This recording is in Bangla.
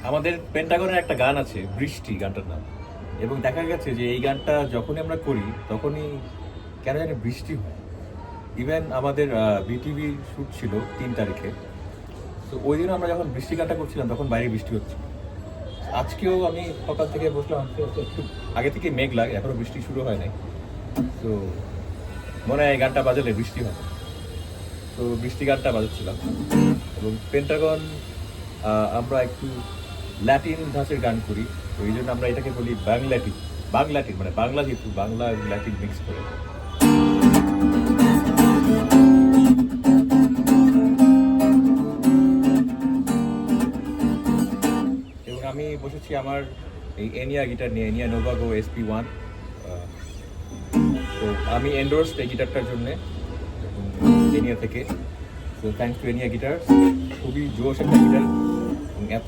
আমাদের পেন্টাগনের একটা গান আছে বৃষ্টি গানটার নাম, এবং দেখা গেছে যে এই গানটা যখনই আমরা করি তখনই কেন জানি বৃষ্টি হয়। ইভেন আমাদের বিটিভি শ্যুট ছিল 3 তারিখে, তো ওই দিন আমরা যখন বৃষ্টি গানটা করছিলাম তখন বাইরে বৃষ্টি হচ্ছে। আজকেও আমি সকাল থেকে বসলাম, একটু আগে থেকে মেঘ লাগে, এখনো বৃষ্টি শুরু হয় নাই। তো মনে হয় এই গানটা বাজালে বৃষ্টি হবে, তো বৃষ্টি গানটা বাজাচ্ছিলাম। এবং পেন্টাগন আমরা একটু ল্যাটিন ধাঁচের গান করি, তো এই জন্য আমরা এটাকে বলি বাংলাটিন। বাংলাটিন মানে বাংলা, যেহেতু বাংলা ল্যাটিন মিক্স করে। এবং আমি বসেছি আমার এই এনিয়া গিটার নিয়ে, এনিয়া নোভাগো SP1। তো আমি এন্ডোর্সড এই গিটারটার জন্যে এনিয়া থেকে। তো থ্যাংকস টু এনিয়া গিটার, খুবই জোশ একটা গিটার এবং এত